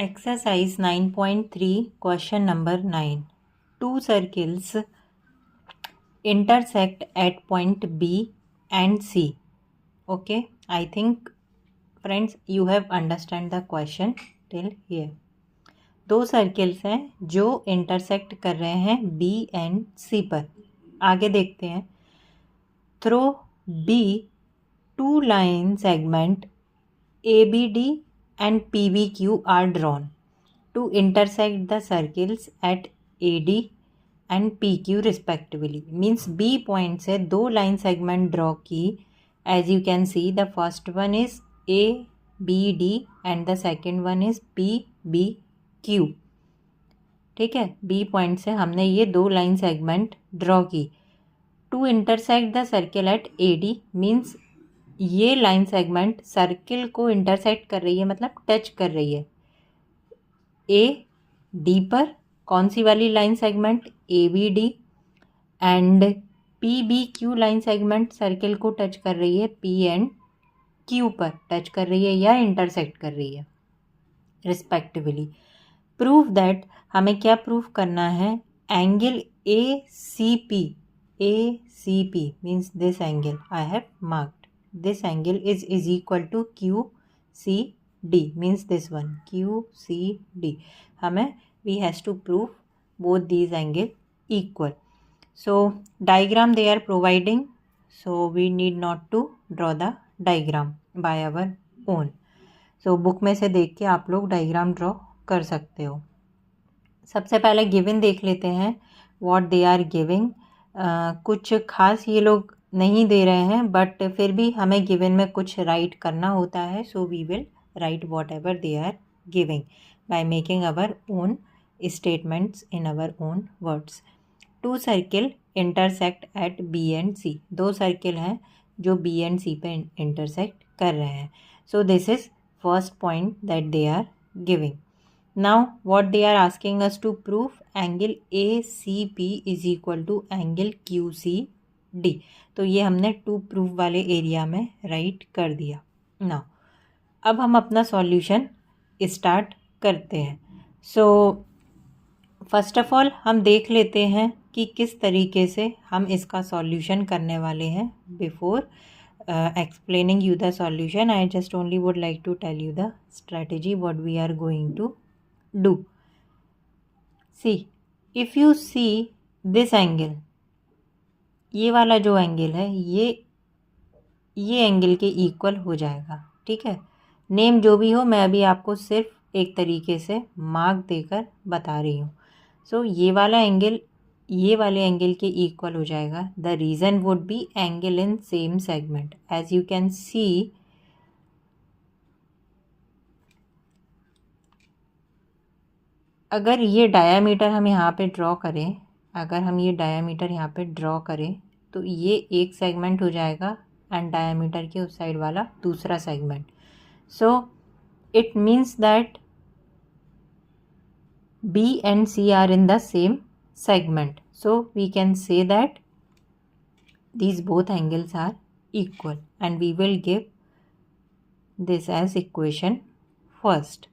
Exercise 9.3 question number 9. Two circles intersect at point B and C. Okay, I think friends you have understand the question till here. दो circles हैं जो intersect कर रहे हैं B and C पर. आगे देखते हैं. Through B two line segment ABD and PBQ are drawn to intersect the circles at AD and PQ respectively. Means B point से दो लाइन सेगमेंट ड्रॉ की. As you can see, the first one is ABD and the second one is PBQ. ठीक है, B point से हमने ये दो line segment draw की. To intersect the circle at AD means ये लाइन सेगमेंट सर्किल को इंटरसेक्ट कर रही है, मतलब टच कर रही है AD पर. कौन सी वाली line segment? ABD. And PBQ line segment circle को टच कर रही है P एंड Q पर टच कर रही है या इंटरसेक्ट कर रही है रिस्पेक्टिवली. प्रूव दैट, हमें क्या प्रूव करना है? Angle ACP means this angle I have marked. This angle is equal to QCD means this one QCD. हमें we has to prove both these angle equal. So diagram they are providing, so we need not to draw the diagram by our own. So book में से देख के आप लोग diagram draw कर सकते हो. सबसे पहले गिवन देख लेते हैं. what they are giving. कुछ खास ये लोग नहीं दे रहे हैं, बट फिर भी हमें गिवन में कुछ राइट करना होता है. So we will write whatever they are giving by making our own statements in our own words. Two circle intersect at B and C. दो सर्किल हैं जो B एंड C पे intersect कर रहे हैं. So this is first point that they are giving. Now what they are asking us to prove, angle ACP is equal to angle QCD. तो ये हमने टू प्रूफ वाले एरिया में right कर दिया. नाउ अब हम अपना सॉल्यूशन स्टार्ट करते हैं. सो फर्स्ट ऑफ ऑल हम देख लेते हैं कि किस तरीके से हम इसका सॉल्यूशन करने वाले हैं. Before explaining you the solution, I just only would like to tell you the strategy what we are going to do. See, if you see this angle, ये वाला जो एंगल है ये एंगल के इक्वल हो जाएगा. ठीक है, नेम जो भी हो, मैं अभी आपको सिर्फ एक तरीके से मार्क देकर बता रही हूँ. सो ये वाला एंगल ये वाले एंगल के इक्वल हो जाएगा. The reason would be angle in same segment. As you can see, अगर ये डायामीटर हम यहाँ पे ड्रॉ करें, तो ये एक सेगमेंट हो जाएगा एंड डायामीटर के उस साइड वाला दूसरा segment. So it means that B and C are in the same segment. So we can say that these both angles are equal and we will give this as equation first.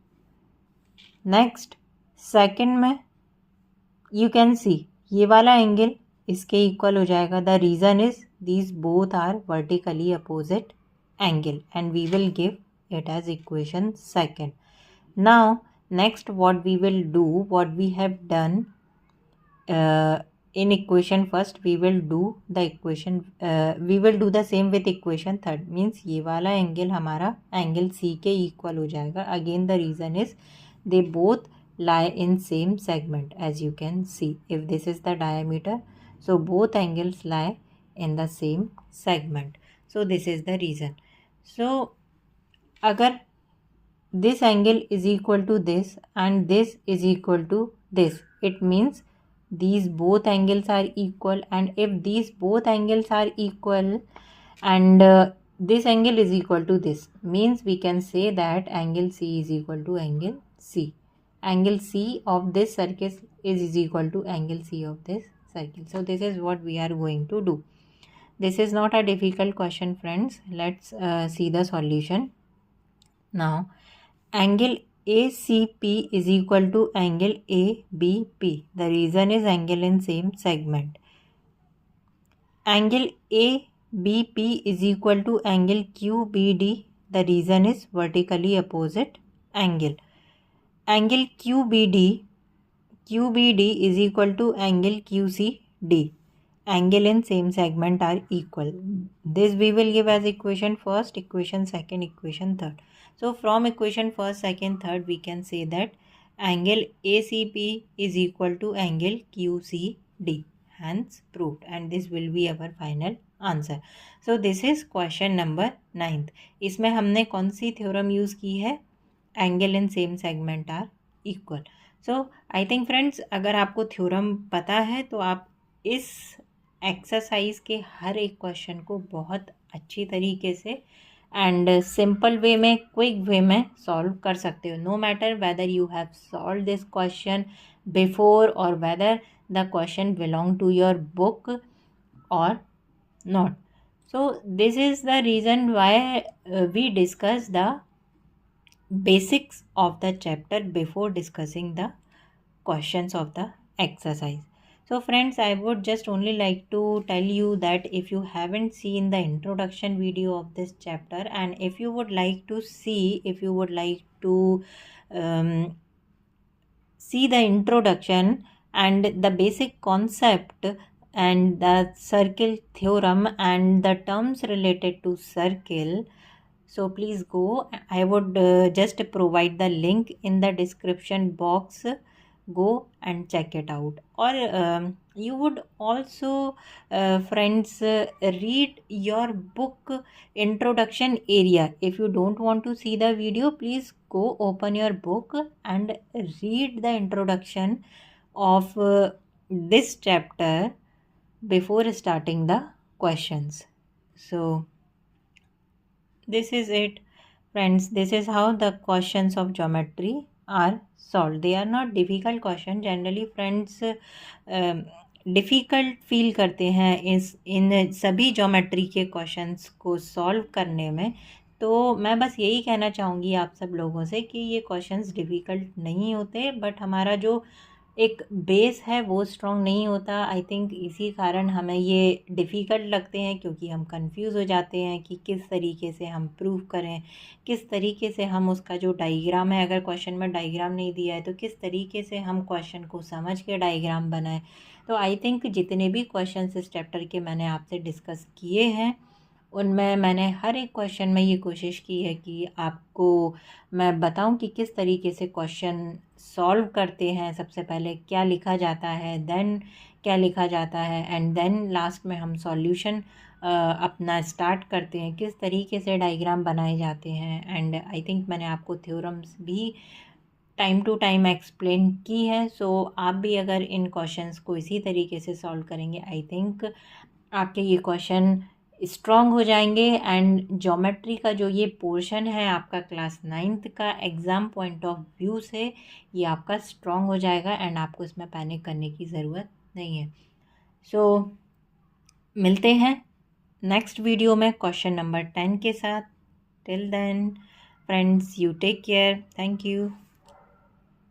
Next, second में you can see ये वाला angle इसके equal हो जाएगा. The reason is these both are vertically opposite angle and we will give it as equation second. Now next what we will do, what we have done in equation first, we will do the same with equation third. means ये वाला angle हमारा angle C के equal हो जाएगा. Again the reason is they both lie in same segment. as you can see, if this is the diameter, so both angles lie in the same segment. so this is the reason. so अगर this angle is equal to this and this is equal to this, it means these both angles are equal. and if these both angles are equal and this angle is equal to this, means we can say that angle C is equal to angle C. Angle C of this circle is equal to angle C of this circle. So this is what we are going to do. This is not a difficult question, friends. Let's see the solution. Now angle ACP is equal to angle ABP. The reason is angle in same segment. Angle ABP is equal to angle QBD. The reason is vertically opposite angle. Angle QBD is equal to angle QCD. Angle in same segment are equal. This we will give as equation first, equation second, equation third. So from equation first, second, third, we can say that angle ACP is equal to angle QCD. Hence proved, and this will be our final answer. So this is question number 9th. इसमें हमने कौन सी theorem use की है? Angle in same segment are equal. So I think friends, अगर आपको theorem पता है तो आप इस एक्सरसाइज के हर एक क्वेश्चन को बहुत अच्छी तरीके से एंड सिंपल वे में, क्विक वे में सॉल्व कर सकते हो. No matter whether you have solve this question before और whether the question belong to your book और not. So this is the reason why we discuss the basics of the chapter before discussing the questions of the exercise. So friends, I would just only like to tell you that if you haven't seen the introduction video of this chapter, and if you would like to see the introduction and the basic concept and the circle theorem and the terms related to circle, so please go. I would just provide the link in the description box. Go and check it out. Or you would also friends read your book introduction area. If you don't want to see the video, please go open your book and read the introduction of this chapter before starting the questions. So this is it, friends. This is how the questions of geometry are solved. They are not difficult question. Generally friends difficult feel करते हैं इन सभी geometry के questions को solve करने में. तो मैं बस यही कहना चाहूँगी आप सब लोगों से कि ये क्वेश्चंस डिफ़िकल्ट नहीं होते, बट हमारा जो एक बेस है वो स्ट्रॉन्ग नहीं होता. आई थिंक इसी कारण हमें ये डिफ़िकल्ट लगते हैं, क्योंकि हम कंफ्यूज हो जाते हैं कि किस तरीके से हम प्रूव करें, किस तरीके से हम उसका जो डायग्राम है, अगर क्वेश्चन में डायग्राम नहीं दिया है तो किस तरीके से हम क्वेश्चन को समझ के डायग्राम बनाएं. तो आई थिंक जितने भी क्वेश्चन इस चैप्टर के मैंने आपसे डिस्कस किए हैं, उनमें मैंने हर एक क्वेश्चन में ये कोशिश की है कि आपको मैं बताऊं कि किस तरीके से क्वेश्चन सॉल्व करते हैं. सबसे पहले क्या लिखा जाता है, देन क्या लिखा जाता है, एंड देन लास्ट में हम सॉल्यूशन अपना स्टार्ट करते हैं, किस तरीके से डायग्राम बनाए जाते हैं. एंड आई थिंक मैंने आपको थ्योरम्स भी टाइम टू टाइम एक्सप्लेन की है. सो आप भी अगर इन क्वेश्चंस को इसी तरीके से सॉल्व करेंगे, आई थिंक आपके ये क्वेश्चन स्ट्रॉन्ग हो जाएंगे. एंड ज्योमेट्री का जो ये पोर्शन है आपका क्लास 9th का एग्ज़ाम पॉइंट ऑफ व्यू से ये आपका स्ट्रॉन्ग हो जाएगा, एंड आपको इसमें पैनिक करने की ज़रूरत नहीं है. सो मिलते हैं नेक्स्ट वीडियो में क्वेश्चन नंबर 10 के साथ. Till then friends, you take care. Thank you.